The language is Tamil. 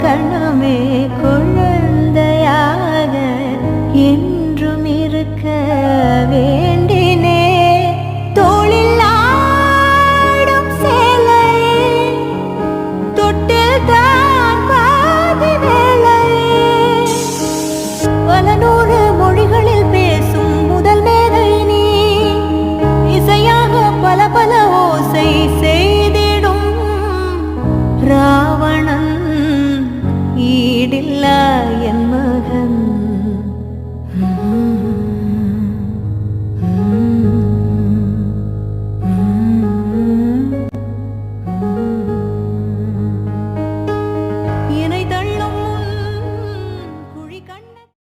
கண்ணமே குழந்தையாக என்றும் இருக்க வேண்டினே தோளில் ஆடும் சேலையே தொட்டில் தான் பாதி வேளையே பல நூறு மொழிகளில் பேசும் முதல் மேதை நீ இசையாக பல பல ஓசை